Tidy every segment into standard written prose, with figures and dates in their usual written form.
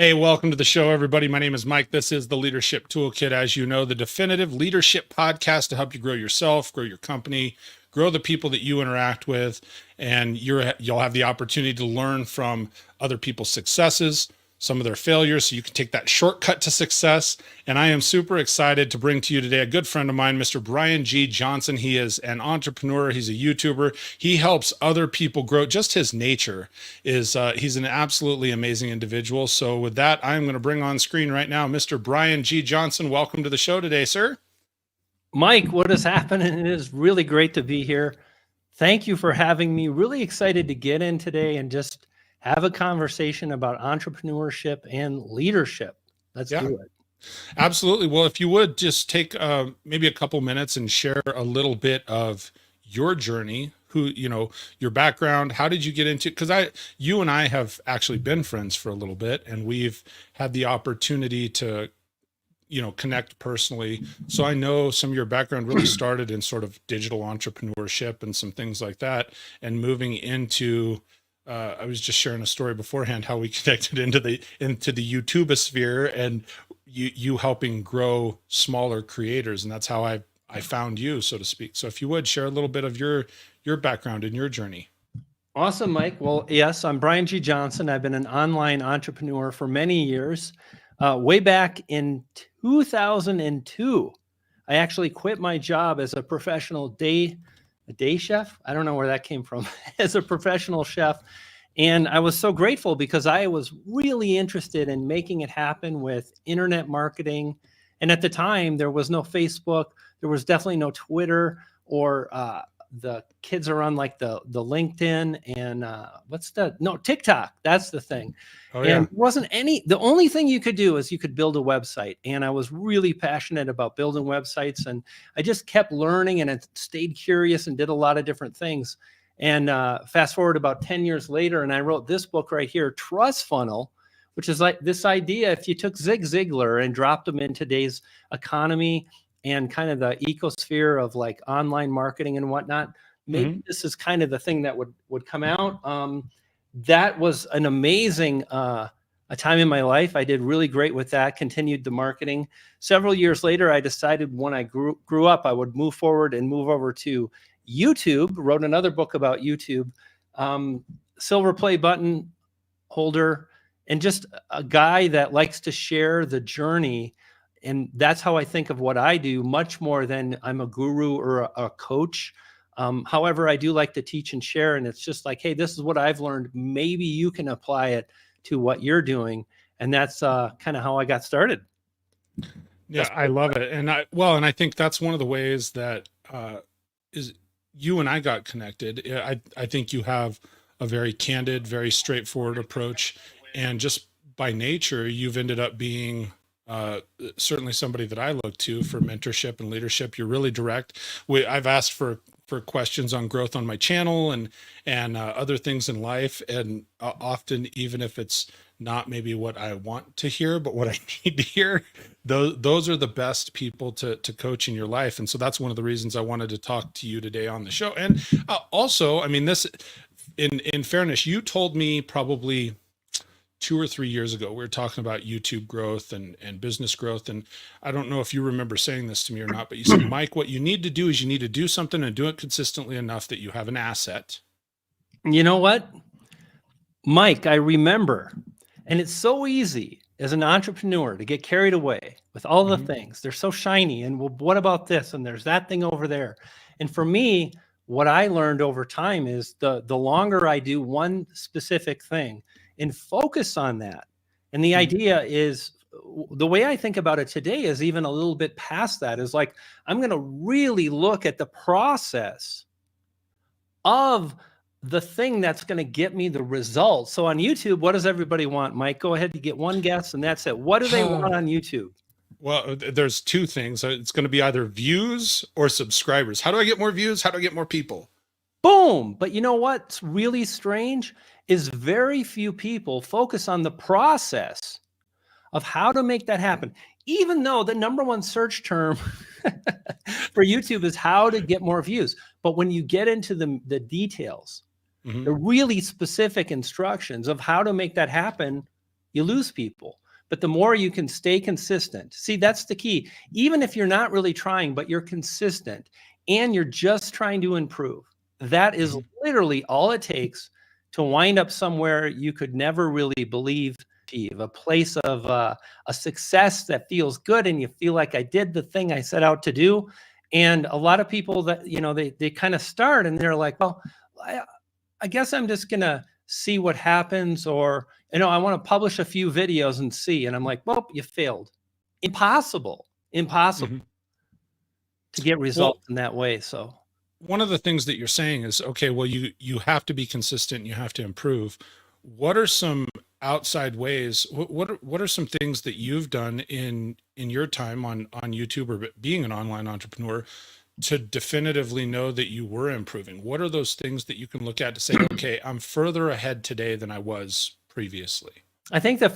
Hey, welcome to the show, everybody. My name is Mike. This is the Leadership Toolkit, as you know, the definitive leadership podcast to help you grow yourself, grow your company, grow the people that you interact with, and you'll have the opportunity to learn from other people's successes, some of their failures, so you can take that shortcut to success. And I am super excited to bring to you today a good friend of mine, Mr. Brian G. Johnson. He is an entrepreneur. He's a YouTuber. He helps other people grow. Just his nature is he's an absolutely amazing individual. So with that, I'm going to bring on screen right now, Mr. Brian G. Johnson. Welcome to the show today, sir. Mike, what is happening? It is really great to be here. Thank you for having me. Really excited to get in today and just have a conversation about entrepreneurship and leadership. Let's do it. Absolutely. Well, if you would just take maybe a couple minutes and share a little bit of your journey, your background, how did you get into, because you and I have actually been friends for a little bit, and we've had the opportunity to connect personally. So I know some of your background really started in sort of digital entrepreneurship and some things like that, and moving into I was just sharing a story beforehand how we connected into the YouTube sphere, and you helping grow smaller creators, and that's how I found you, so to speak. So if you would share a little bit of your background and your journey. Awesome, Mike. Well, yes, I'm Brian G. Johnson. I've been an online entrepreneur for many years. Way back in 2002, I actually quit my job as a professional day chef. I don't know where that came from. As a professional chef. And I was so grateful because I was really interested in making it happen with internet marketing. And at the time, there was no Facebook. There was definitely no Twitter, or the kids are on like the LinkedIn and TikTok. That's the thing. Oh, yeah. And it wasn't the only thing you could do is you could build a website. And I was really passionate about building websites, and I just kept learning, and I stayed curious and did a lot of different things. And fast forward about 10 years later, and I wrote this book right here, Trust Funnel, which is like this idea. If you took Zig Ziglar and dropped him in today's economy and kind of the ecosphere of like online marketing and whatnot, maybe this is kind of the thing that would come out. That was an amazing a time in my life. I did really great with that, continued the marketing. Several years later, I decided when I grew up, I would move forward and move over to YouTube. Wrote another book about YouTube, silver play button holder, and just a guy that likes to share the journey. And that's how I think of what I do, much more than I'm a guru or a coach. However, I do like to teach and share, and it's just like, hey, this is what I've learned. Maybe you can apply it to what you're doing. And that's kind of how I got started. Yeah, I love it. And I think that's one of the ways that is you and I got connected. I think you have a very candid, very straightforward approach. And just by nature, you've ended up being certainly somebody that I look to for mentorship and leadership. You're really direct. I've asked for questions on growth on my channel and other things in life. And often, even if it's not maybe what I want to hear, but what I need to hear, those are the best people to coach in your life. And so that's one of the reasons I wanted to talk to you today on the show. And also, I mean, this, in fairness, you told me probably 2 or 3 years ago, we were talking about YouTube growth and business growth. And I don't know if you remember saying this to me or not, but you said, Mike, what you need to do is you need to do something and do it consistently enough that you have an asset. You know what, Mike, I remember. And it's so easy as an entrepreneur to get carried away with all the things. They're so shiny. And well, what about this? And there's that thing over there. And for me, what I learned over time is the longer I do one specific thing and focus on that. And the idea is, the way I think about it today is even a little bit past that, is like, I'm going to really look at the process of the thing that's going to get me the results. So on YouTube, what does everybody want, Mike? Go ahead, you get one guess and that's it. What do they want on YouTube? Well, there's two things. It's going to be either views or subscribers. How do I get more views? How do I get more people? Boom. But you know what's really strange is very few people focus on the process of how to make that happen. Even though the #1 search term for YouTube is how to get more views. But when you get into the details, the really specific instructions of how to make that happen, you lose people. But the more you can stay consistent, see, that's the key. Even if you're not really trying, but you're consistent and you're just trying to improve, that is literally all it takes to wind up somewhere you could never really believe, a place of a success that feels good, and you feel like I did the thing I set out to do. And a lot of people that, they kind of start and they're like, well, I guess I'm just going to see what happens, or, I want to publish a few videos and see. And I'm like, well, you failed. Impossible to get results in that way. So one of the things that you're saying is, okay, well, you have to be consistent, you have to improve. What are some outside ways? What are some things that you've done in your time on YouTube or being an online entrepreneur to definitively know that you were improving? What are those things that you can look at to say, okay, I'm further ahead today than I was previously? I think the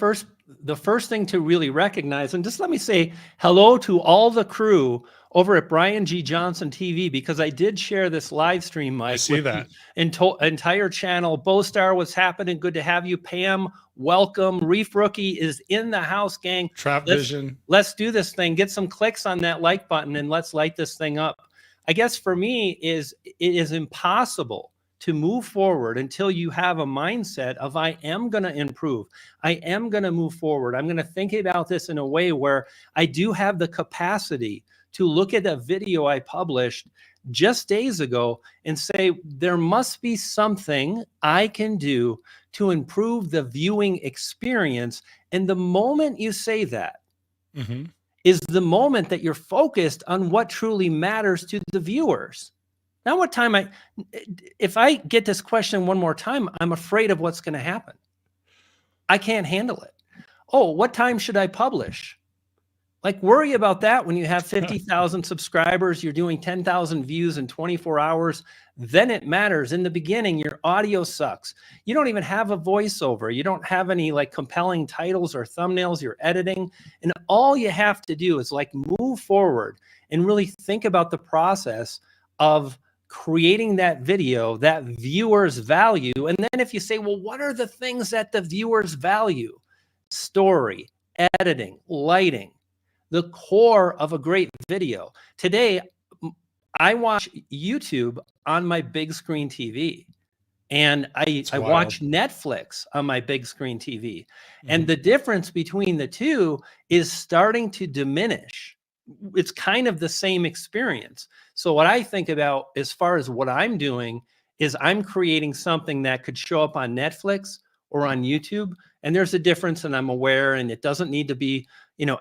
first thing to really recognize, and just let me say hello to all the crew over at Brian G. Johnson TV, because I did share this live stream, Mike. I see that. The entire channel. Bostar, what's happening? Good to have you. Pam, welcome. Reef Rookie is in the house, gang. Trap Vision. Let's do this thing. Get some clicks on that like button and let's light this thing up. I guess for me it is impossible to move forward until you have a mindset of, I am going to improve. I am going to move forward. I'm going to think about this in a way where I do have the capacity to look at a video I published just days ago and say, there must be something I can do to improve the viewing experience. And the moment you say that is the moment that you're focused on what truly matters to the viewers. Now, if I get this question one more time, I'm afraid of what's going to happen. I can't handle it. Oh, what time should I publish? Like, worry about that when you have 50,000 subscribers, you're doing 10,000 views in 24 hours. Then it matters. In the beginning, your audio sucks. You don't even have a voiceover. You don't have any like compelling titles or thumbnails you're editing. And all you have to do is like move forward and really think about the process of creating that video that viewers value. And then if you say, well, what are the things that the viewers value? Story, editing, lighting, the core of a great video. Today, I watch YouTube on my big screen TV, and I watch Netflix on my big screen TV. And the difference between the two is starting to diminish. It's kind of the same experience. So what I think about as far as what I'm doing is I'm creating something that could show up on Netflix or on YouTube. And there's a difference, and I'm aware, and it doesn't need to be,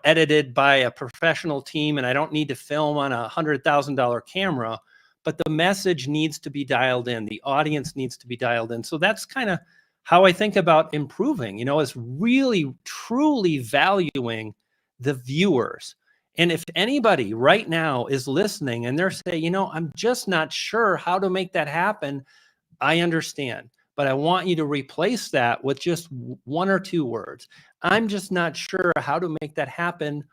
edited by a professional team, and I don't need to film on $100,000 camera, but the message needs to be dialed in. The audience needs to be dialed in. So that's kind of how I think about improving, is really, truly valuing the viewers. And if anybody right now is listening and they're saying, I'm just not sure how to make that happen, I understand. But I want you to replace that with just one or two words. I'm just not sure how to make that happen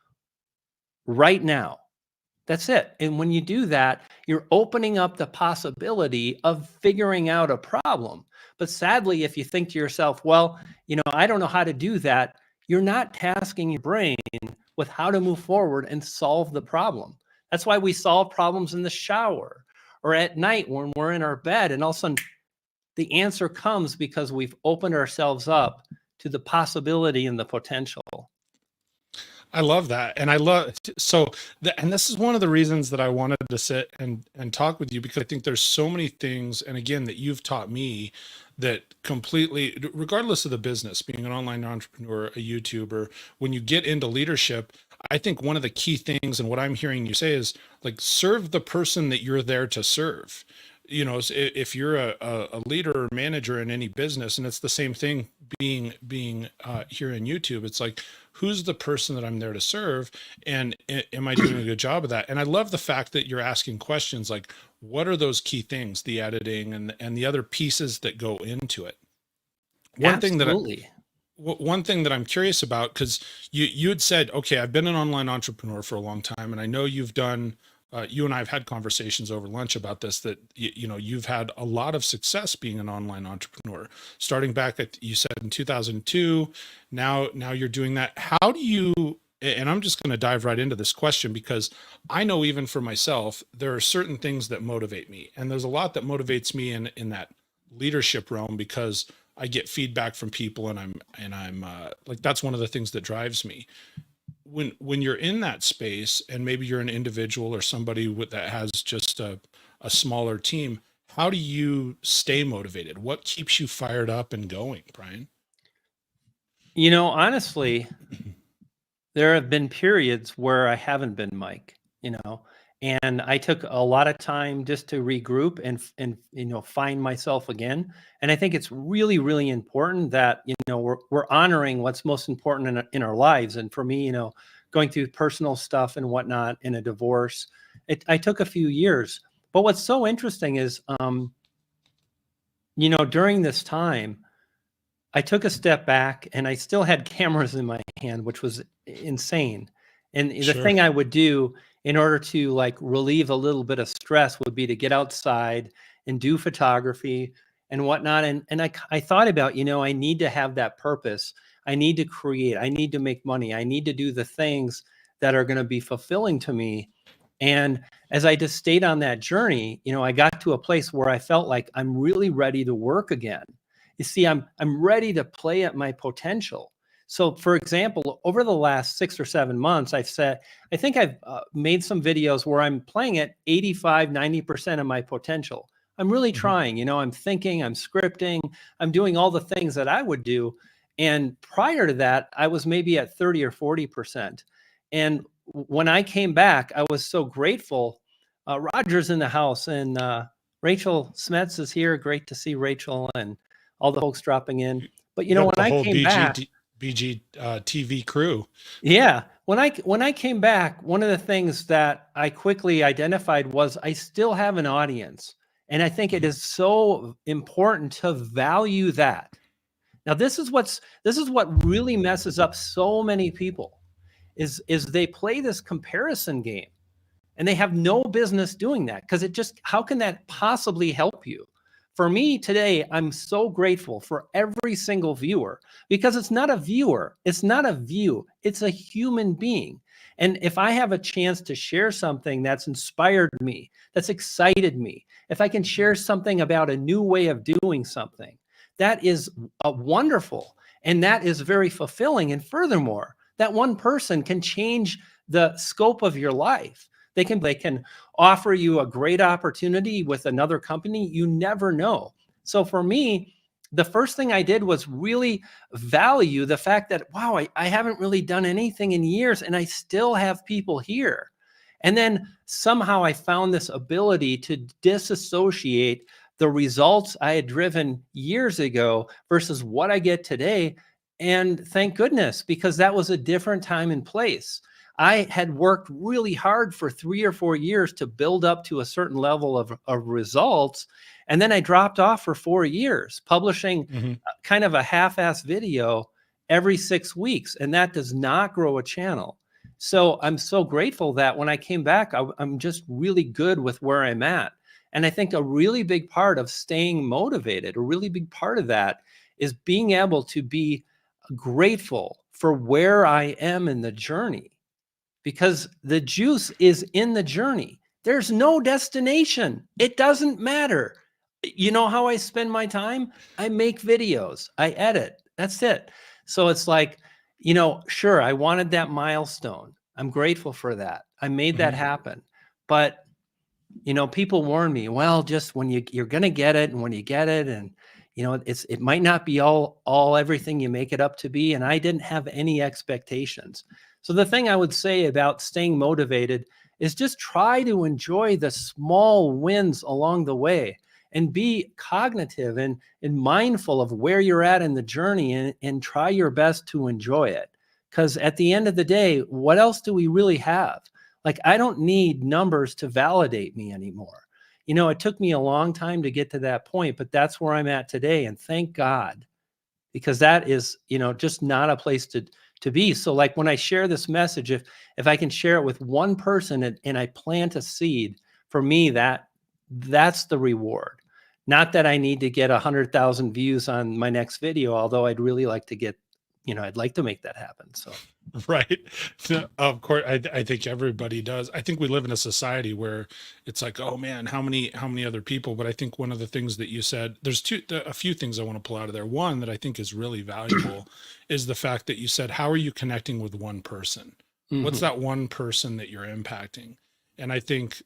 right now. That's it. And when you do that, you're opening up the possibility of figuring out a problem. But sadly, if you think to yourself, well, I don't know how to do that, you're not tasking your brain with how to move forward and solve the problem. That's why we solve problems in the shower or at night when we're in our bed, and all of a sudden the answer comes because we've opened ourselves up to the possibility and the potential. I love that. And and this is one of the reasons that I wanted to sit and talk with you, because I think there's so many things, and again, that you've taught me that completely, regardless of the business, being an online entrepreneur, a YouTuber, when you get into leadership, I think one of the key things, and what I'm hearing you say, is like, serve the person that you're there to serve. If you're a leader or manager in any business, and it's the same thing being here in YouTube, it's like, who's the person that I'm there to serve, and am I doing a good job of that? And I love the fact that you're asking questions like, what are those key things, the editing and the other pieces that go into it? One thing that I'm curious about, because you had said, okay, I've been an online entrepreneur for a long time, and I know you've done you and I have had conversations over lunch about this, that, you know, you've had a lot of success being an online entrepreneur, starting back at, you said in 2002, now you're doing that. How do you, and I'm just going to dive right into this question, because I know even for myself, there are certain things that motivate me. And there's a lot that motivates me in that leadership realm, because I get feedback from people, and I'm like, that's one of the things that drives me. When you're in that space, and maybe you're an individual or somebody that has just a smaller team, how do you stay motivated? What keeps you fired up and going, Brian? You know, honestly, there have been periods where I haven't been, Mike, you know, and I took a lot of time just to regroup and you know, find myself again. And I think it's really, really important that, you know, we're honoring what's most important in our lives. And for me, you know, going through personal stuff and whatnot in a divorce, I took a few years. But what's so interesting is, you know, during this time, I took a step back and I still had cameras in my hand, which was insane. And the Sure. thing I would do in order to like relieve a little bit of stress would be to get outside and do photography and whatnot. And I thought about, you know, I need to have that purpose. I need to create, I need to make money. I need to do the things that are going to be fulfilling to me. And as I just stayed on that journey, you know, I got to a place where I felt like I'm really ready to work again. You see, I'm ready to play at my potential. So, for example, over the last 6 or 7 months, I think I've made some videos where I'm playing at 85, 90% of my potential. I'm really Mhm. trying, you know, I'm thinking, I'm scripting, I'm doing all the things that I would do. And prior to that, I was maybe at 30 or 40%. And when I came back, I was so grateful. Roger's in the house, and Rachel Smets is here. Great to see Rachel and all the folks dropping in. But you You know, got when the I whole came back, BG TV crew. yeah, when I came back, one of the things that I quickly identified was I still have an audience, and I think it Mhm. is so important to value that. Now, this is what really messes up so many people is they play this comparison game. And they have no business doing that, because it just, how can that possibly help you? For me today, I'm so grateful for every single viewer, because it's not a viewer, it's not a view, it's a human being. And if I have a chance to share something that's inspired me, that's excited me, if I can share something about a new way of doing something, that is wonderful. And that is very fulfilling. And furthermore, that one person can change the scope of your life. They can offer you a great opportunity with another company. You never know. So for me, the first thing I did was really value the fact that, wow, I haven't really done anything in years and I still have people here. And then somehow I found this ability to disassociate the results I had driven years ago versus what I get today. And thank goodness, because that was a different time and place. I had worked really hard for 3 or 4 years to build up to a certain level of results. And then I dropped off for 4 years, publishing Mhm. kind of a half-ass video every 6 weeks. And that does not grow a channel. So I'm so grateful that when I came back, I'm just really good with where I'm at. And I think a really big part of staying motivated, a really big part of that is being able to be grateful for where I am in the journey, because the juice is in the journey. There's no destination. It doesn't matter. You know how I spend my time? I make videos, I edit. That's it. So it's like, you know, sure, I wanted that milestone. I'm grateful for that. I made that Mhm. happen. But, you know, people warn me, well, just when you're going to get it, and when you get it, and you know, it might not be all everything you make it up to be. And I didn't have any expectations. So the thing I would say about staying motivated is just try to enjoy the small wins along the way, and be cognitive and mindful of where you're at in the journey, and try your best to enjoy it. Because at the end of the day, what else do we really have? Like, I don't need numbers to validate me anymore. You know, it took me a long time to get to that point, but that's where I'm at today. And thank God, because that is, you know, just not a place to be. So like when I share this message, if I can share it with one person and I plant a seed, for me, that's the reward. Not that I need to get 100,000 views on my next video, although I'd really like to get, I'd like to make that happen. So Right. So, of course, I think everybody does. I think we live in a society where it's like, oh man, how many other people? But I think one of the things that you said, there's a few things I want to pull out of there. One that I think is really valuable is the fact that you said, how are you connecting with one person? What's Mhm. that one person that you're impacting? And I think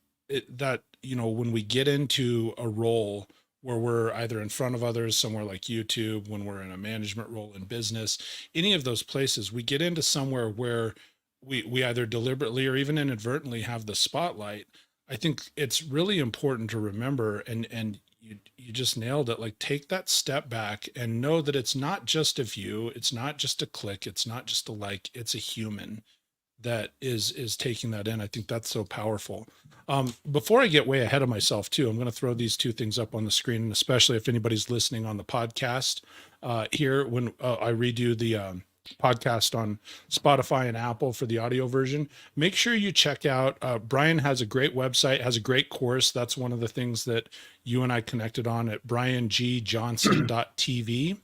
that, when we get into a role where we're either in front of others, somewhere like YouTube, when we're in a management role in business, any of those places, we get into somewhere where we either deliberately or even inadvertently have the spotlight. I think it's really important to remember, and you just nailed it. Like, take that step back and know that it's not just a view, it's not just a click, it's not just a like, it's a human that is taking that in. I think that's so powerful. Before I get way ahead of myself too, I'm going to throw these two things up on the screen, and especially if anybody's listening on the podcast here, when I redo the podcast on Spotify and Apple for the audio version, make sure you check out, Brian has a great website, has a great course. That's one of the things that you and I connected on at briangjohnson.tv.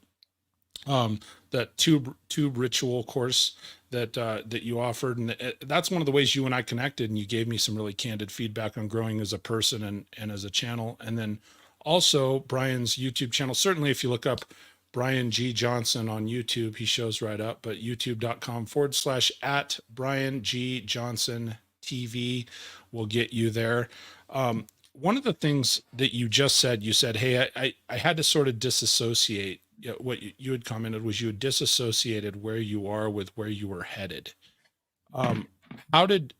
That tube ritual course that you offered, and that's one of the ways you and I connected, and you gave me some really candid feedback on growing as a person and as a channel. And then also Brian's YouTube channel. Certainly if you look up Brian G. Johnson on YouTube, he shows right up, but youtube.com/@ Brian G. Johnson TV will get you there. One of the things that you just said, you said, hey, I had to sort of disassociate. What you had commented was you had disassociated where you are with where you were headed. Um, how did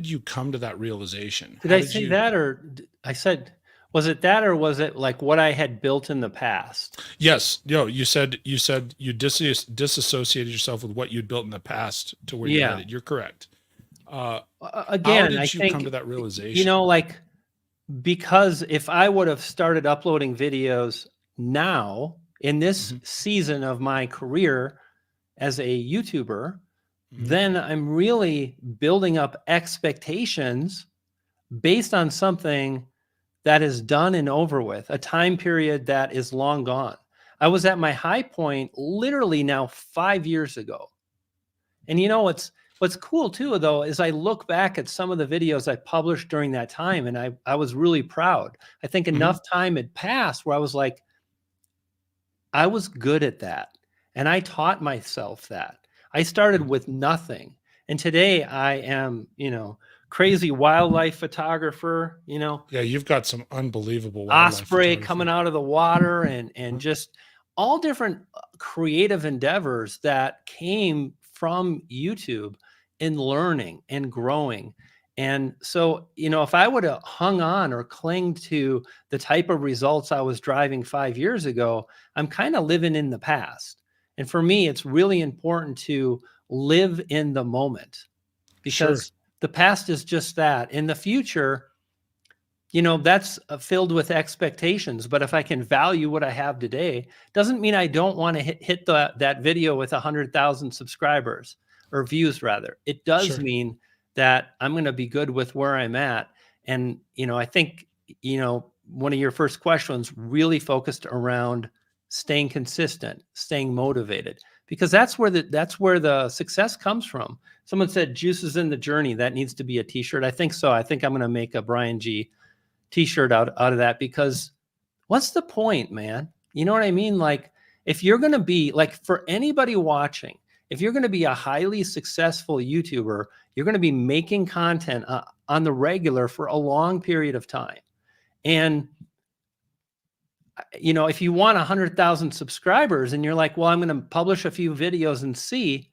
you come to that realization? Did How I did say you? that, or I said, was it that, or was it like what I had built in the past? Yes, you said you disassociated yourself with what you'd built in the past to where you're Yeah. headed. You're correct. How Again, I did you come think, to that realization? like, because if I would have started uploading videos now in this Hmm. season of my career as a YouTuber, Hmm. then I'm really building up expectations based on something that is done and over with, a time period that is long gone. I was at my high point literally now 5 years ago. And what's cool too, though, is I look back at some of the videos I published during that time, and I was really proud. I think Hmm. enough time had passed where I was like, I was good at that. And I taught myself that. I started with nothing. And today I am, crazy wildlife photographer, Yeah, you've got some unbelievable wildlife osprey coming photography. out of the water, and just all different creative endeavors that came from YouTube and learning and growing. And so, if I would have hung on or clinged to the type of results I was driving 5 years ago, I'm kind of living in the past. And for me, it's really important to live in the moment, Sure. because the past is just that. In the future, that's filled with expectations. But if I can value what I have today, doesn't mean I don't want to hit that video with 100,000 subscribers, or views rather. It does Sure. mean that I'm going to be good with where I'm at. And, I think, one of your first questions really focused around staying consistent, staying motivated, because that's where the success comes from. Someone said juice is in the journey. That needs to be a t-shirt. I think so. I think I'm going to make a Brian G t-shirt out of that, because what's the point, man? You know what I mean? Like, if you're going to be, like, for anybody watching, if you're going to be a highly successful YouTuber, you're going to be making content on the regular for a long period of time. And if you want 100,000 subscribers and you're like, well, I'm going to publish a few videos and see,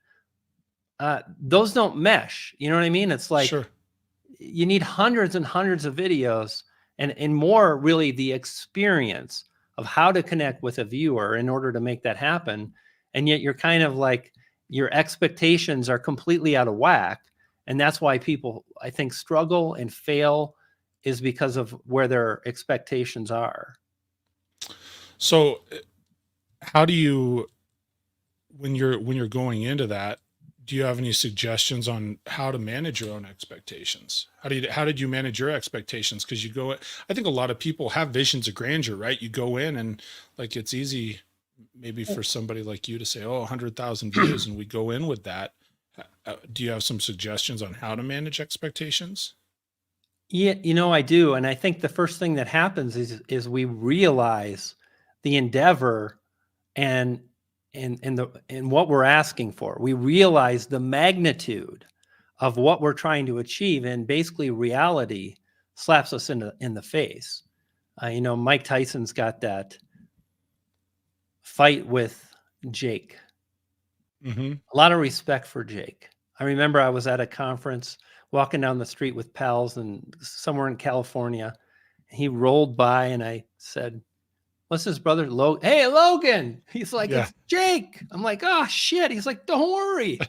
those don't mesh. You know what I mean? It's like, Sure. you need hundreds and hundreds of videos, and more really the experience of how to connect with a viewer in order to make that happen. And yet you're kind of like, your expectations are completely out of whack. And that's why people, I think, struggle and fail, is because of where their expectations are. So how do you, when you're going into that, do you have any suggestions on how to manage your own expectations? How did you manage your expectations? Because you go, I think a lot of people have visions of grandeur, right? You go in and like it's easy maybe for somebody like you to say, oh, 100,000 views, and we go in with that. Do you have some suggestions on how to manage expectations? Yeah, I do. And I think the first thing that happens is we realize the endeavor and and what we're asking for. We realize the magnitude of what we're trying to achieve, and basically reality slaps us in the face. Mike Tyson's got that fight with Jake. Mm-hmm. A lot of respect for Jake. I remember I was at a conference walking down the street with pals and somewhere in California. He rolled by and I said, what's his brother? Hey, Logan. He's like, Yeah. it's Jake. I'm like, oh shit. He's like, don't worry.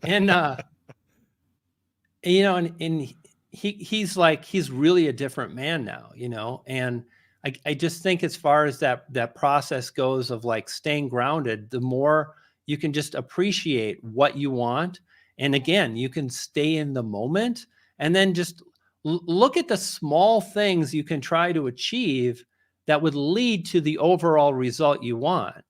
And, and he's like, he's really a different man now, and I just think as far as that process goes of like staying grounded, the more you can just appreciate what you want. And again, you can stay in the moment and then just look at the small things you can try to achieve that would lead to the overall result you want,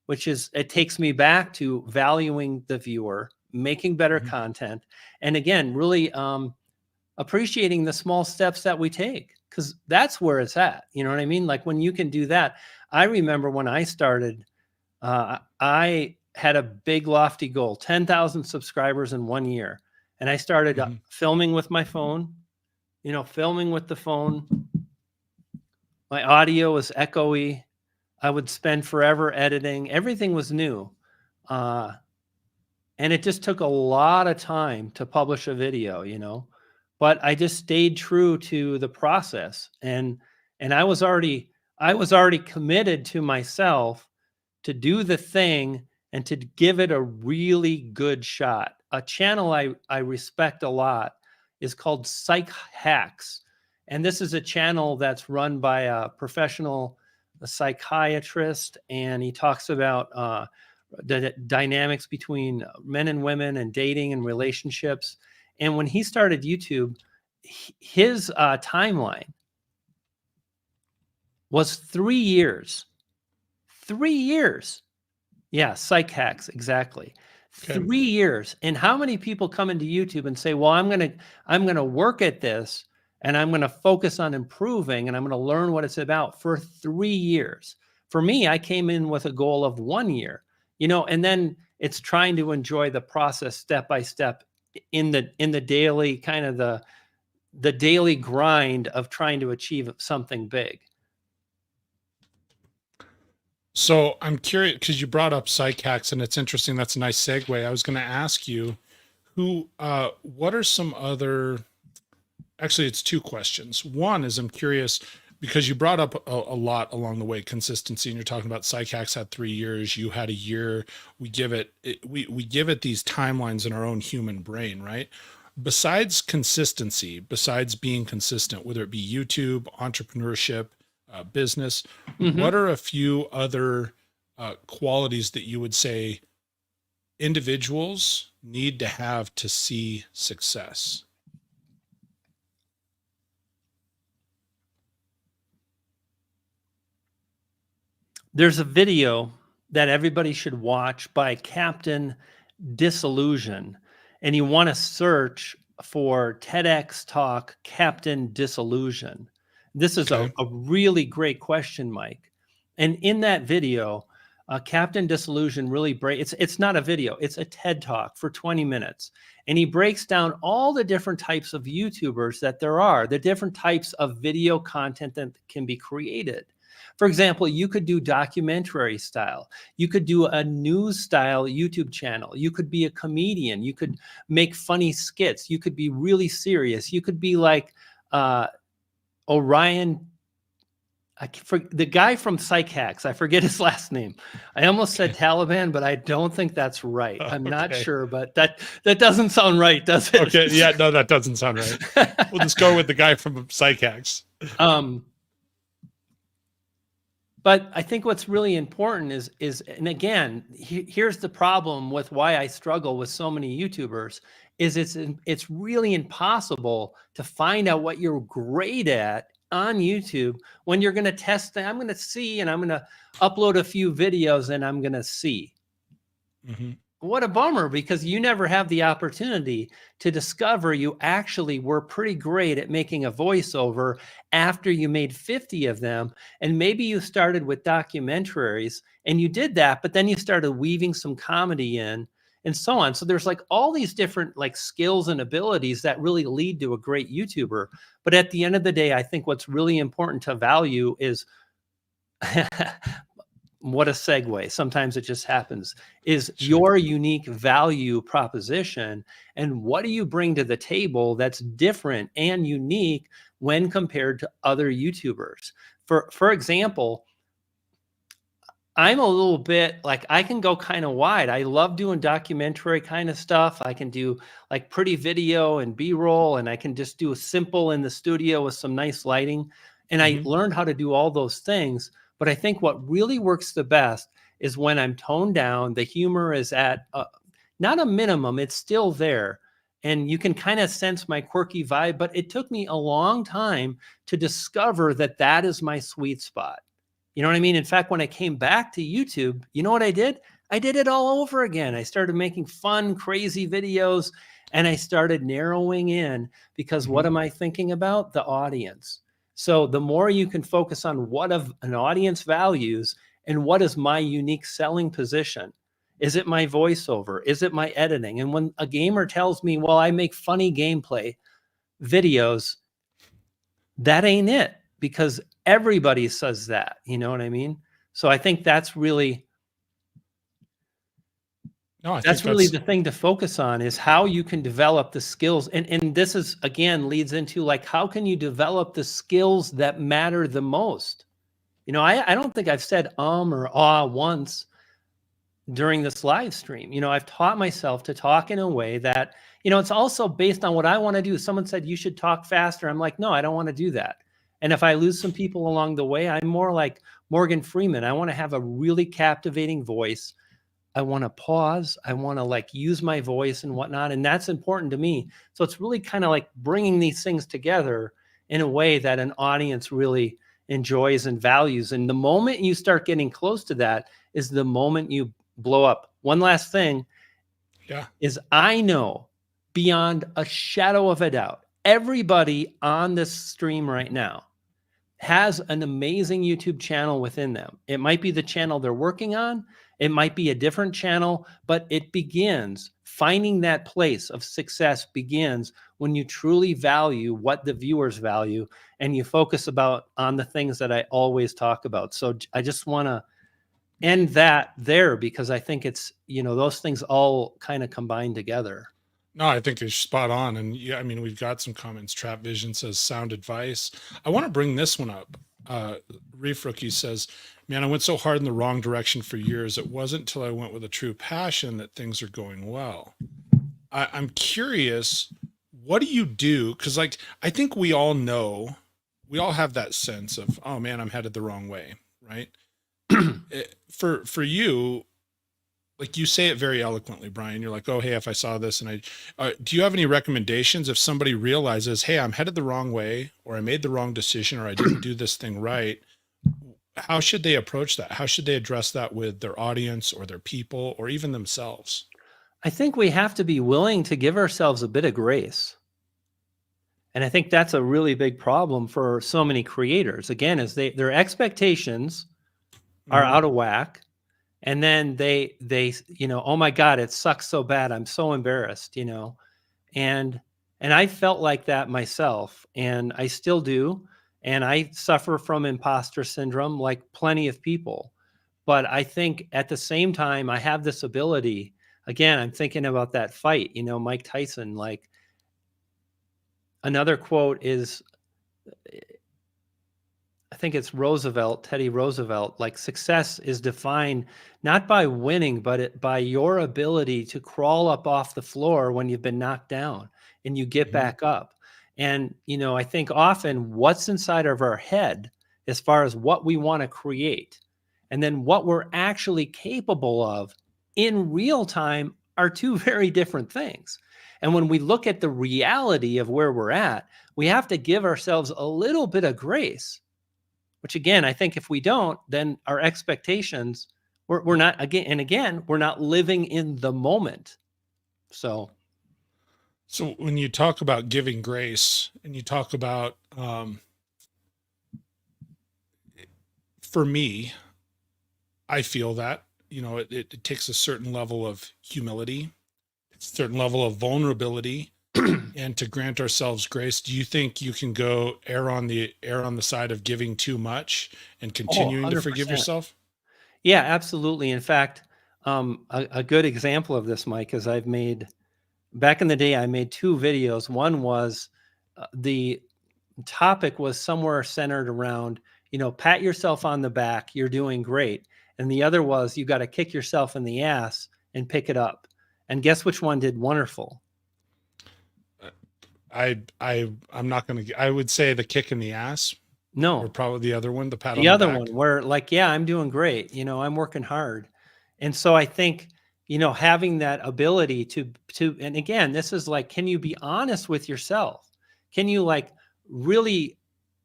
which is, it takes me back to valuing the viewer, making better Mm-hmm. content. And again, really appreciating the small steps that we take, because that's where it's at. You know what I mean? Like when you can do that. I remember when I started, I had a big lofty goal, 10,000 subscribers in 1 year. And I started Mm-hmm. filming with my phone, filming with the phone. My audio was echoey. I would spend forever editing. Everything was new. And it just took a lot of time to publish a video, but I just stayed true to the process. And I was already committed to myself to do the thing and to give it a really good shot. A channel I respect a lot is called Psych Hacks. And this is a channel that's run by a professional psychiatrist. And he talks about the dynamics between men and women and dating and relationships. And when he started YouTube, his timeline was 3 years. 3 years. Yeah, Psych Hacks, exactly. Okay. 3 years. And how many people come into YouTube and say, well, I'm gonna work at this and I'm gonna focus on improving and I'm gonna learn what it's about for 3 years. For me, I came in with a goal of 1 year, and then it's trying to enjoy the process step by step in the daily kind of the daily grind of trying to achieve something big. So I'm curious because you brought up psych hacks, and it's interesting. That's a nice segue. I was going to ask you what are some other, actually it's two questions. One is I'm curious because you brought up a lot along the way, consistency, and you're talking about psych hacks had 3 years. You had a year. We give it these timelines in our own human brain, right? Besides consistency, besides being consistent, whether it be YouTube, entrepreneurship, business, what are a few other qualities that you would say individuals need to have to see success? There's a video that everybody should watch by Captain Disillusion, and you want to search for TEDx talk Captain Disillusion. This is Okay. a really great question, Mike. And in that video, Captain Disillusion really it's not a video, it's a TED talk for 20 minutes. And he breaks down all the different types of YouTubers that there are, the different types of video content that can be created. For example, you could do documentary style. You could do a news style YouTube channel. You could be a comedian. You could make funny skits. You could be really serious. You could be like Orion, the guy from Psych Hacks. I forget his last name. I almost said Taliban, but I don't think that's right. I'm not sure, but that doesn't sound right, does it? Okay. Yeah, no, that doesn't sound right. We'll just go with the guy from Psych Hacks. But I think what's really important is, and again, here's the problem with why I struggle with so many YouTubers, is it's really impossible to find out what you're great at on YouTube when you're going to test. I'm going to see, and I'm going to upload a few videos, and I'm going to see. Mm-hmm. What a bummer, because you never have the opportunity to discover you actually were pretty great at making a voiceover after you made 50 of them. And maybe you started with documentaries and you did that, but then you started weaving some comedy in and so on. So there's like all these different like skills and abilities that really lead to a great YouTuber. But at the end of the day, I think what's really important to value is what a segue. Sometimes it just happens, is Sure. your unique value proposition. And what do you bring to the table that's different and unique when compared to other YouTubers? For example, I'm a little bit like, I can go kind of wide. I love doing documentary kind of stuff. I can do like pretty video and B-roll, and I can just do a simple in the studio with some nice lighting. And I Mm-hmm. learned how to do all those things. But I think what really works the best is when I'm toned down, the humor is at not a minimum, it's still there. And you can kind of sense my quirky vibe, but it took me a long time to discover that that is my sweet spot. You know what I mean? In fact, when I came back to YouTube, you know what I did? I did it all over again. I started making fun, crazy videos, and I started narrowing in, because Mm-hmm. what am I thinking about? The audience. So the more you can focus on what of an audience values and what is my unique selling position. Is it my voiceover? Is it my editing? And when a gamer tells me, well, I make funny gameplay videos, that ain't it, because everybody says that, you know what I mean? So I think that's really No, I think the thing to focus on, is how you can develop the skills. And this is, again, leads into like, how can you develop the skills that matter the most? You know, I don't think I've said or ah once during this live stream. You know, I've taught myself to talk in a way that, you know, it's also based on what I want to do. Someone said you should talk faster. I'm like, no, I don't want to do that. And if I lose some people along the way, I'm more like Morgan Freeman. I want to have a really captivating voice. I want to pause. I want to like use my voice and whatnot. And that's important to me. So it's really kind of like bringing these things together in a way that an audience really enjoys and values. And the moment you start getting close to that is the moment you blow up. One last thing is, I know beyond a shadow of a doubt, everybody on this stream right now has an amazing YouTube channel within them. It might be the channel they're working on. It might be a different channel, but it begins, finding that place of success begins when you truly value what the viewers value, and you focus on the things that I always talk about. So I just want to end that there, because I think it's, you know, those things all kind of combine together. No, I think you're spot on. And yeah, I mean, we've got some comments. Trap Vision says sound advice. I want to bring this one up. Reef Rookie says, man, I went so hard in the wrong direction for years. It wasn't until I went with a true passion that things are going well. I'm curious, what do you do? Because like, I think we all know, we all have that sense of, oh man, I'm headed the wrong way, right? For you, like you say it very eloquently, Brian. You're like, oh, hey, if I saw this, and do you have any recommendations if somebody realizes, hey, I'm headed the wrong way, or I made the wrong decision, or I didn't do this thing right? How should they approach that? How should they address that with their audience or their people or even themselves? I think we have to be willing to give ourselves a bit of grace. And I think that's a really big problem for so many creators. Again, is their expectations are out of whack. And then they, you know, oh my God, it sucks so bad. I'm so embarrassed, you know, and I felt like that myself, and I still do. And I suffer from imposter syndrome like plenty of people. But I think at the same time, I have this ability. Again, I'm thinking about that fight, you know, Mike Tyson. Like, another quote is, I think it's Roosevelt, Teddy Roosevelt, like, success is defined not by winning, but by your ability to crawl up off the floor when you've been knocked down and you get back up. And, you know, I think often what's inside of our head as far as what we want to create, and then what we're actually capable of in real time are two very different things. And when we look at the reality of where we're at, we have to give ourselves a little bit of grace, which again, I think if we don't, then our expectations, we're not, again, we're not living in the moment. So when you talk about giving grace and you talk about, for me, I feel that, it takes a certain level of humility, a certain level of vulnerability, and to grant ourselves grace. Do you think you can go err on the side of giving too much and continuing to forgive 100%. yourself? Yeah, absolutely. In fact, a good example of this, Mike, is back in the day, I made 2 videos. One was the topic was somewhere centered around, pat yourself on the back, you're doing great. And the other was, you got to kick yourself in the ass and pick it up. And guess which one did wonderful? I'm not going to, I would say the kick in the ass, or No, probably the other one, the pat on the the other back. one where like, yeah, I'm doing great. I'm working hard. And so I think, having that ability and again, this is like, can you be honest with yourself? Can you like really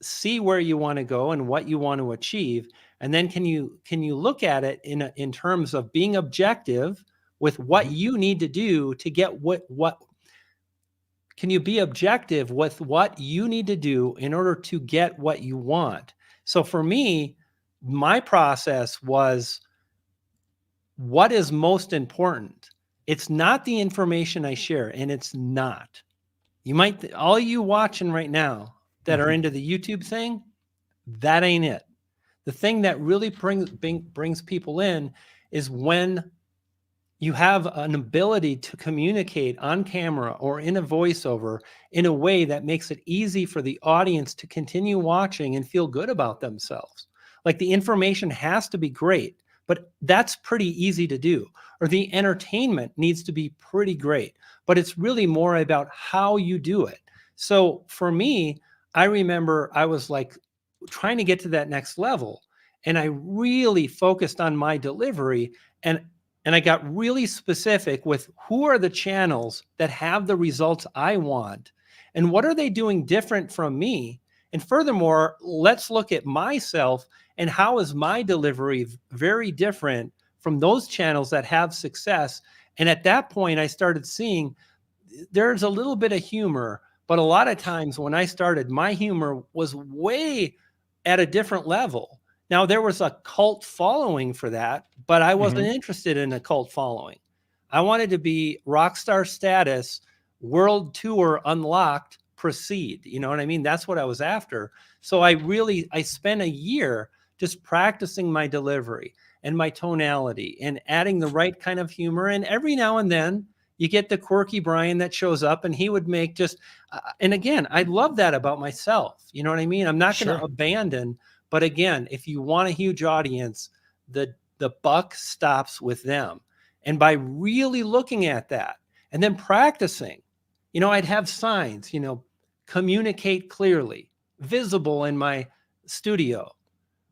see where you want to go and what you want to achieve? And then can you look at it in terms of being objective with what you need to do to get what can you be objective with what you need to do in order to get what you want? So for me, my process was, what is most important? It's not the information I share, and it's not. You might, all you watching right now that are into the YouTube thing, that ain't it. The thing that really brings people in is when you have an ability to communicate on camera or in a voiceover in a way that makes it easy for the audience to continue watching and feel good about themselves. Like the information has to be great, but that's pretty easy to do. Or the entertainment needs to be pretty great, but it's really more about how you do it. So for me, I remember I was like trying to get to that next level, and I really focused on my delivery, and I got really specific with who are the channels that have the results I want and what are they doing different from me. And furthermore, let's look at myself and how is my delivery very different from those channels that have success. And at that point, I started seeing there's a little bit of humor, but a lot of times when I started, my humor was way at a different level. Now, there was a cult following for that, but I wasn't interested in a cult following. I wanted to be rock star status, world tour unlocked, proceed. You know what I mean? That's what I was after. So I spent a year just practicing my delivery and my tonality and adding the right kind of humor. And every now and then you get the quirky Brian that shows up and he would make just, and again, I love that about myself. You know what I mean? I'm not going to abandon. But again, if you want a huge audience, the buck stops with them. And by really looking at that and then practicing, I'd have signs, communicate clearly, visible in my studio.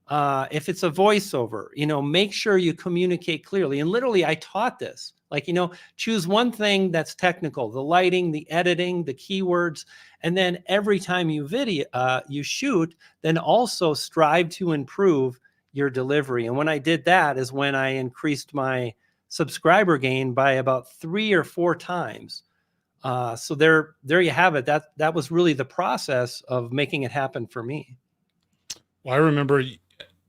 If it's a voiceover, make sure you communicate clearly. And literally, I taught this. Like, choose one thing that's technical, the lighting, the editing, the keywords. And then every time you shoot, then also strive to improve your delivery. And when I did that is when I increased my subscriber gain by about 3 or 4 times. So there you have it. That was really the process of making it happen for me. Well, I remember,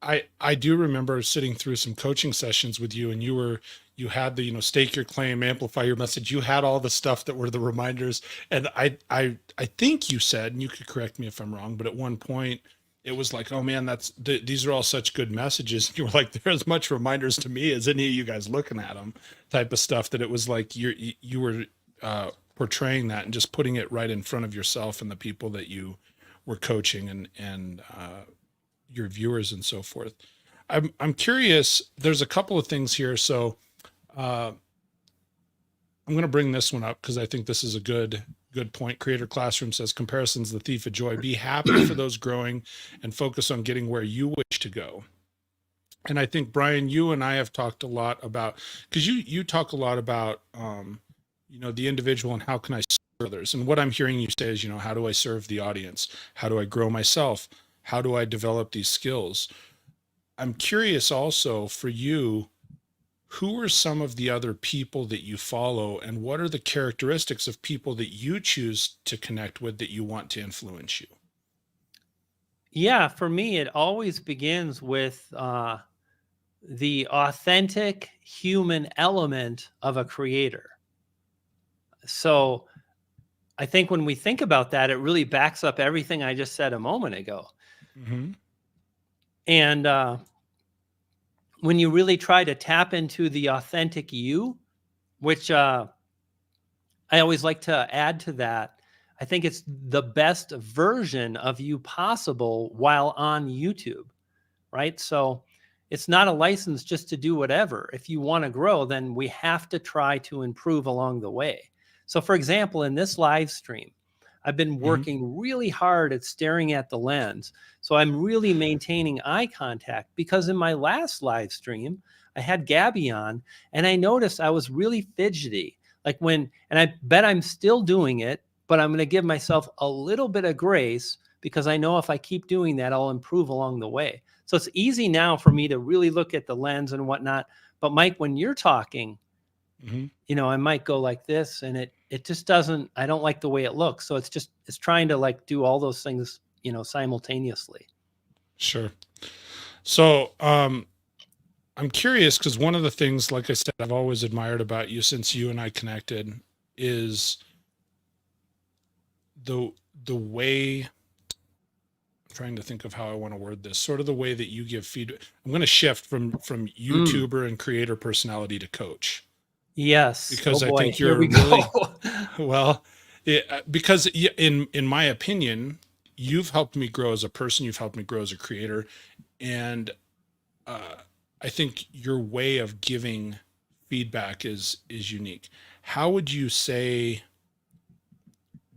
I do remember sitting through some coaching sessions with you, and you had the, stake your claim, amplify your message. You had all the stuff that were the reminders. And I think you said, and you could correct me if I'm wrong, but at one point it was like, oh man, these are all such good messages. You were like, they're as much reminders to me as any of you guys looking at them, type of stuff, that it was like you were portraying that and just putting it right in front of yourself and the people that you were coaching and your viewers and so forth. I'm curious, there's a couple of things here. So I'm going to bring this one up because I think this is a good good point. Creator Classroom says comparison's the thief of joy. Be happy for those growing and focus on getting where you wish to go. And I think, Brian, you and I have talked a lot about, because you talk a lot about, the individual and how can I serve others. And what I'm hearing you say is, how do I serve the audience? How do I grow myself? How do I develop these skills? I'm curious also for you, who are some of the other people that you follow, and what are the characteristics of people that you choose to connect with that you want to influence you? Yeah, for me, it always begins with the authentic human element of a creator. So I think when we think about that, it really backs up everything I just said a moment ago. Mm-hmm. And when you really try to tap into the authentic you, which I always like to add to that, I think it's the best version of you possible while on YouTube, right? So it's not a license just to do whatever. If you want to grow, then we have to try to improve along the way. So for example, in this live stream, I've been working really hard at staring at the lens. So I'm really maintaining eye contact, because in my last live stream, I had Gabby on and I noticed I was really fidgety. And I bet I'm still doing it, but I'm going to give myself a little bit of grace, because I know if I keep doing that, I'll improve along the way. So it's easy now for me to really look at the lens and whatnot. But Mike, when you're talking, I might go like this, and it just doesn't, I don't like the way it looks. So it's trying to like do all those things, simultaneously. Sure. So, I'm curious, because one of the things, like I said, I've always admired about you since you and I connected is the way, I'm trying to think of how I want to word this, sort of the way that you give feedback. I'm going to shift from YouTuber and creator personality to coach. Yes. Because I think Here you're we really, go. because in my opinion, you've helped me grow as a person, you've helped me grow as a creator. And, I think your way of giving feedback is unique. How would you say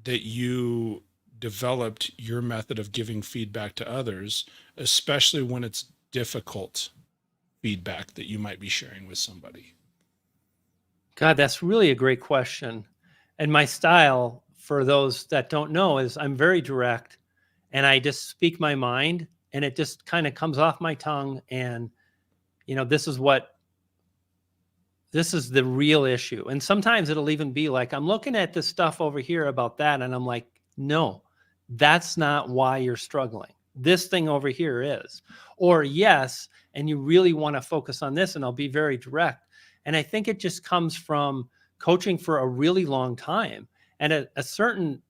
that you developed your method of giving feedback to others, especially when it's difficult feedback that you might be sharing with somebody? God, that's really a great question. And my style, for those that don't know, is I'm very direct, and I just speak my mind, and it just kind of comes off my tongue. And this is the real issue. And sometimes it'll even be like, I'm looking at this stuff over here about that, and I'm like, no, that's not why you're struggling. This thing over here is. Or yes, and you really want to focus on this, and I'll be very direct. And I think it just comes from coaching for a really long time. And at a certain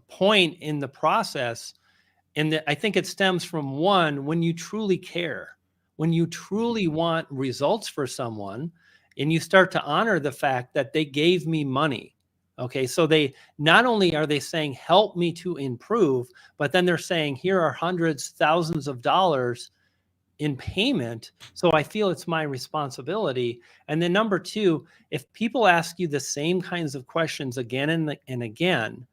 point in the process, I think it stems from one, when you truly care, when you truly want results for someone, and you start to honor the fact that they gave me money. Okay. So they not only are they saying, help me to improve, but then they're saying, here are hundreds, thousands of dollars in payment. So I feel it's my responsibility. And then number two, if people ask you the same kinds of questions again and again,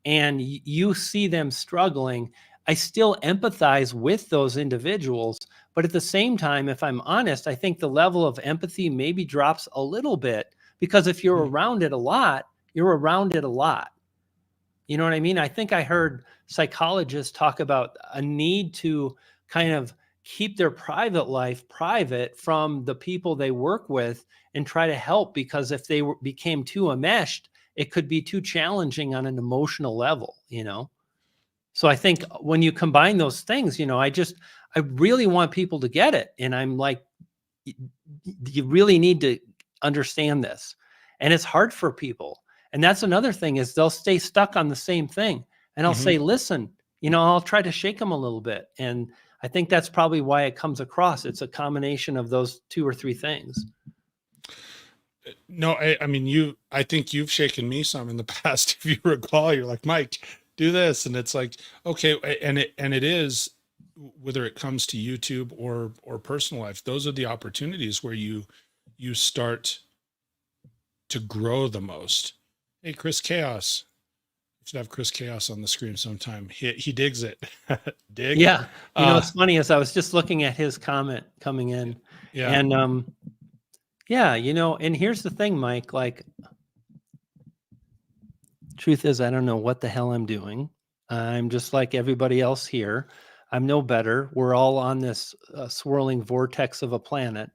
and you see them struggling, I still empathize with those individuals. But at the same time, if I'm honest, I think the level of empathy maybe drops a little bit, because if you're around it a lot, you're around it a lot. You know what I mean? I think I heard psychologists talk about a need to kind of keep their private life private from the people they work with and try to help, because if they became too enmeshed, it could be too challenging on an emotional level, So I think when you combine those things, I really want people to get it. And I'm like, you really need to understand this. And it's hard for people. And that's another thing, is they'll stay stuck on the same thing. And I'll say, listen, I'll try to shake them a little bit. And I think that's probably why it comes across. It's a combination of those two or three things. No, I mean, I think you've shaken me some in the past. If you recall, you're like, Mike, do this. And it's like, okay. And it is, whether it comes to YouTube or personal life, those are the opportunities where you start to grow the most. Hey, Chris Chaos, Should have Chris Chaos on the screen sometime. He digs it. Dig. Yeah. Uh, It's funny as I was just looking at his comment coming in, yeah. and yeah, and here's the thing, Mike, like, truth is, I don't know what the hell I'm doing. I'm just like everybody else here. I'm no better. We're all on this swirling vortex of a planet,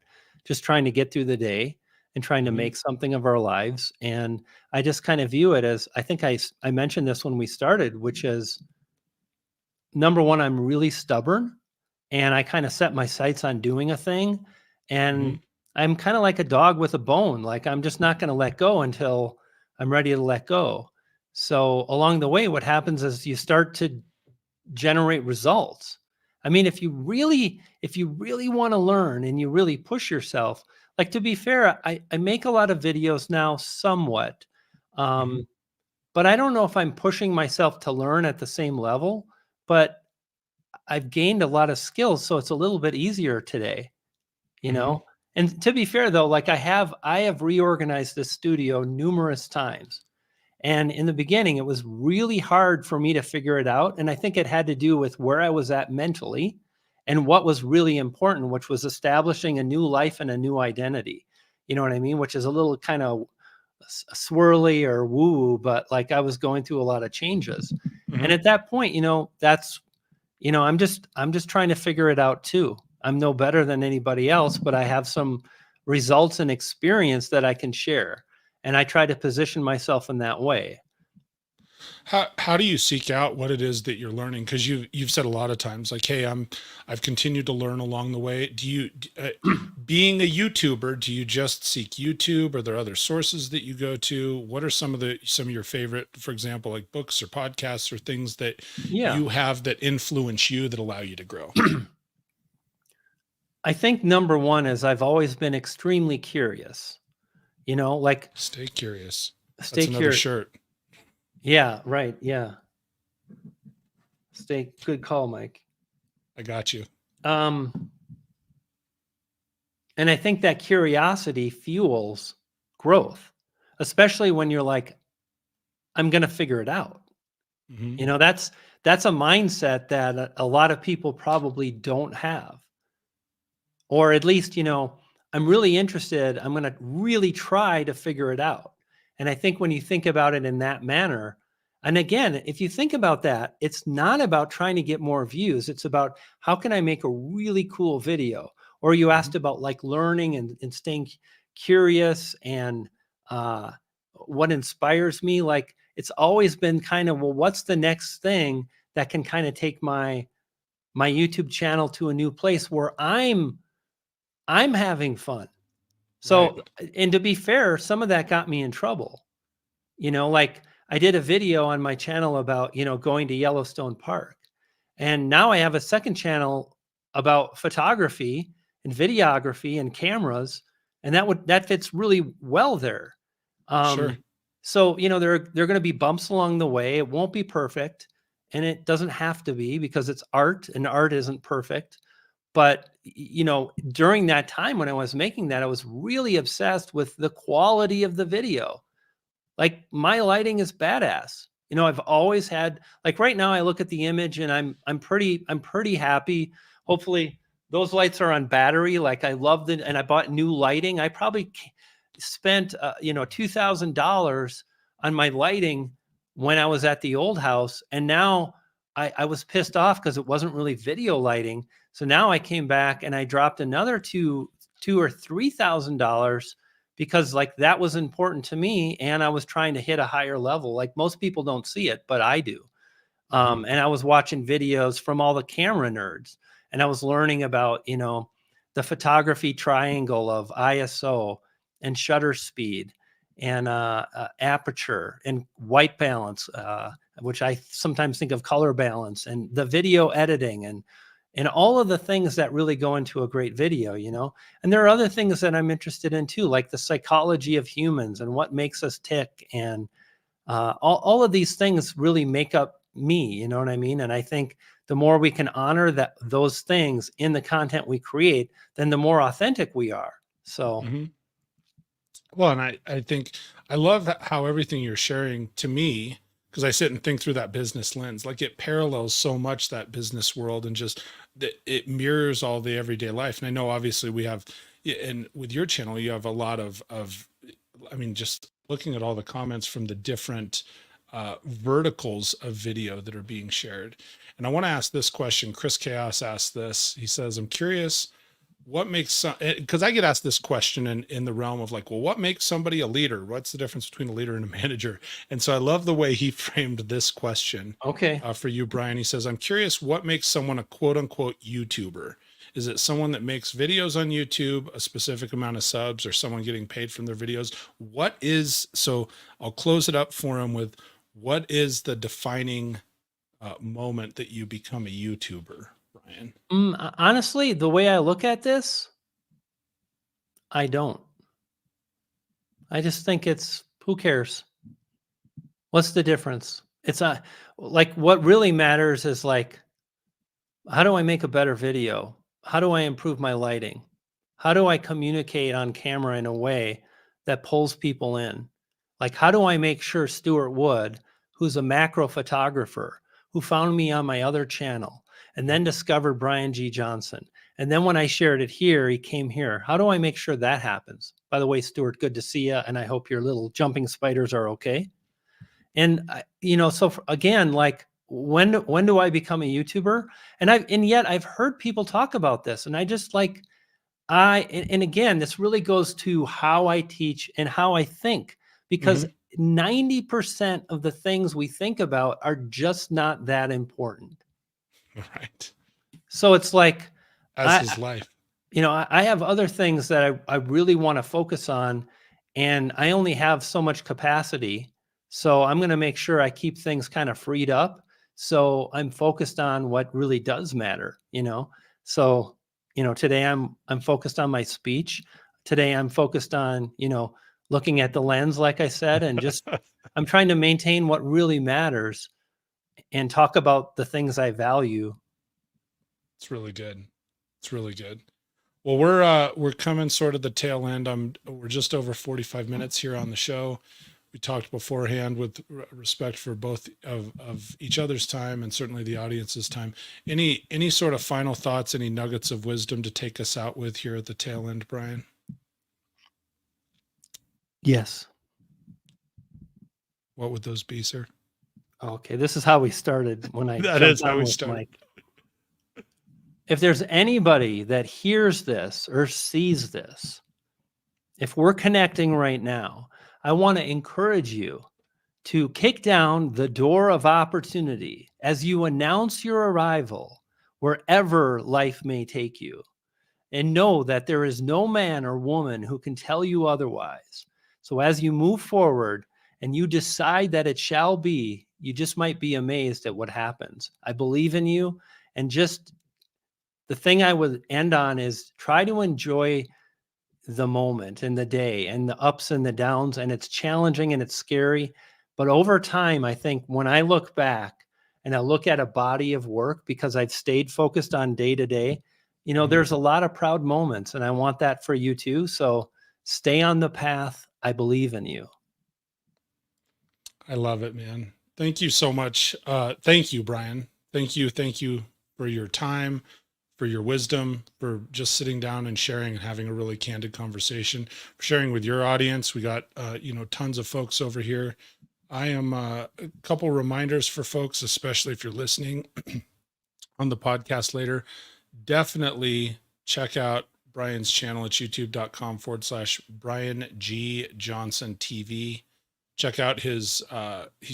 just trying to get through the day and trying to Mhm. make something of our lives. And I just kind of view it as, I think I mentioned this when we started, which is, number one, I'm really stubborn and I kind of set my sights on doing a thing. And Mhm. I'm kind of like a dog with a bone. Like, I'm just not going to let go until I'm ready to let go. So along the way, what happens is you start to generate results. I mean, if you really want to learn and you really push yourself, like, to be fair, I make a lot of videos now somewhat. Mhm. Um, but I don't know if I'm pushing myself to learn at the same level, but I've gained a lot of skills, so it's a little bit easier today, you Mhm. know? And to be fair though, like, I have reorganized this studio numerous times. And in the beginning, it was really hard for me to figure it out. And I think it had to do with where I was at mentally and what was really important, which was establishing a new life and a new identity. You know what I mean? Which is a little kind of swirly or woo, but like, I was going through a lot of changes. And Mhm. at that point, I'm just trying to figure it out too. I'm no better than anybody else, but I have some results and experience that I can share. And I try to position myself in that way. How do you seek out what it is that you're learning? Because you've said a lot of times, like, "Hey, I've continued to learn along the way." Being a YouTuber, do you just seek YouTube? Are there other sources that you go to? What are some of your favorite, for example, like books or podcasts or things that Yeah. you have that influence you that allow you to grow? I think number one is I've always been extremely curious, like, Stay curious. That's stay another curious. shirt. Yeah, right. Yeah. Good call, Mike. I got you. Um, and I think that curiosity fuels growth, especially when you're like, I'm going to figure it out. Mhm. That's a mindset that a lot of people probably don't have. Or at least, I'm really interested. I'm going to really try to figure it out. And I think when you think about it in that manner, and again, if you think about that, it's not about trying to get more views. It's about, how can I make a really cool video? Or you Mhm. asked about, like, learning and staying curious and uh, what inspires me. Like, it's always been kind of, well, what's the next thing that can kind of take my YouTube channel to a new place where I'm having fun. Right. So, and to be fair, some of that got me in trouble. Like, I did a video on my channel about, going to Yellowstone Park. And now I have a second channel about photography and videography and cameras. And that fits really well there. Sure. So, there are going to be bumps along the way. It won't be perfect. And it doesn't have to be, because it's art and art isn't perfect. But, during that time when I was making that, I was really obsessed with the quality of the video. Like, my lighting is badass. I've always had, like, right now I look at the image and I'm pretty happy. Hopefully those lights are on battery. Like, I love it, and I bought new lighting. I probably spent $2,000 on my lighting when I was at the old house, and now I was pissed off because it wasn't really video lighting. So now I came back and I dropped another $2,000 or $3,000, because, like, that was important to me, and I was trying to hit a higher level. Like, most people don't see it, but I do. Mhm. And I was watching videos from all the camera nerds, and I was learning about, the photography triangle of ISO and shutter speed and aperture and white balance, which I sometimes think of color balance, and the video editing and all of the things that really go into a great video. And there are other things that I'm interested in too, like the psychology of humans and what makes us tick. And all of these things really make up me, you know what I mean? And I think the more we can honor those things in the content we create, then the more authentic we are. So, Mhm. Well, and I think I love how everything you're sharing to me, because I sit and think through that business lens. Like it parallels so much that business world, and just that it mirrors all the everyday life. And I know obviously we have, and with your channel, you have a lot of, I mean, just looking at all the comments from the different verticals of video that are being shared. And I want to ask this question. Chris Chaos asked this. He says, I'm curious, what makes some, because I get asked this question in the realm of like, well, what makes somebody a leader? What's the difference between a leader and a manager? And so I love the way he framed this question. Okay. For you, Brian. He says, I'm curious, what makes someone a quote unquote YouTuber? Is it someone that makes videos on YouTube, a specific amount of subs, or someone getting paid from their videos? What is, so I'll close it up for him with, what is the defining moment that you become a YouTuber, Brian? Honestly, the way I look at this, I don't. I just think it's, who cares? What's the difference? It's a, like, what really matters is like, how do I make a better video? How do I improve my lighting? How do I communicate on camera in a way that pulls people in? Like, how do I make sure Stuart Wood, who's a macro photographer, who found me on my other channel and then discovered Brian G. Johnson, and then when I shared it here, he came here. How do I make sure that happens? By the way, Stuart, good to see you, and I hope your little jumping spiders are okay. And so again, like, when do I become a YouTuber? And yet I've heard people talk about this, and I just like, and again, this really goes to how I teach and how I think, because 90% of the things we think about are just not that important. Right. So it's like, as his life. I have other things that I really want to focus on, and I only have so much capacity. So I'm going to make sure I keep things kind of freed up. So I'm focused on what really does matter, So, today I'm focused on my speech. Today I'm focused on, looking at the lens, like I said, and just, I'm trying to maintain what really matters and talk about the things I value. It's really good. It's really good. Well, we're coming sort of the tail end. We're just over 45 minutes here on the show. We talked beforehand with respect for both of each other's time and certainly the audience's time. Any sort of final thoughts, any nuggets of wisdom to take us out with here at the tail end, Brian? Yes. What would those be, sir? Okay, this is how we started when I That is how we started. Mike. If there's anybody that hears this or sees this, if we're connecting right now, I want to encourage you to kick down the door of opportunity as you announce your arrival wherever life may take you. And know that there is no man or woman who can tell you otherwise. So as you move forward and you decide that it shall be, you just might be amazed at what happens. I believe in you. And just the thing I would end on is try to enjoy the moment and the day and the ups and the downs. And it's challenging and it's scary. But over time, I think when I look back and I look at a body of work, because I've stayed focused on day to day, there's a lot of proud moments, and I want that for you too. So stay on the path. I believe in you. I love it, man. Thank you so much. Thank you, Brian. Thank you for your time, for your wisdom, for just sitting down and sharing and having a really candid conversation, for sharing with your audience. We got, tons of folks over here. I am a couple reminders for folks, especially if you're listening on the podcast later. Definitely check out Brian's channel at youtube.com/Brian G. Johnson TV. Check out he's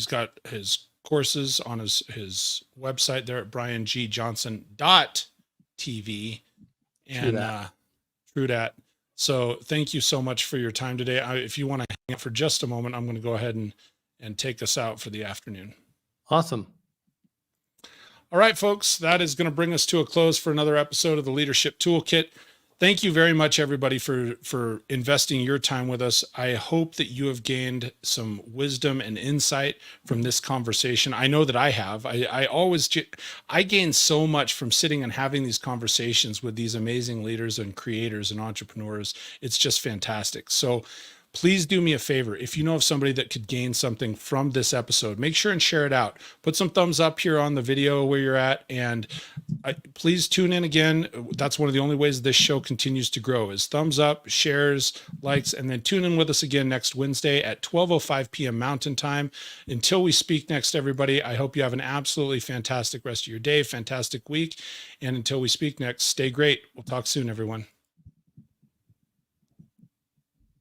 got his courses on his website there at briangjohnson.tv. And true that. So thank you so much for your time today. If you want to hang out for just a moment, I'm going to go ahead and take us out for the afternoon. Awesome. All right, folks, that is going to bring us to a close for another episode of the Leadership Toolkit. Thank you very much, everybody, for investing your time with us. I hope that you have gained some wisdom and insight from this conversation. I know that I have. I gain so much from sitting and having these conversations with these amazing leaders and creators and entrepreneurs. It's just fantastic. So please do me a favor. If you know of somebody that could gain something from this episode, make sure and share it out. Put some thumbs up here on the video where you're at, and please tune in again. That's one of the only ways this show continues to grow is thumbs up, shares, likes, and then tune in with us again next Wednesday at 12:05 p.m. Mountain Time. Until we speak next, everybody, I hope you have an absolutely fantastic rest of your day, fantastic week. And until we speak next, stay great. We'll talk soon, everyone.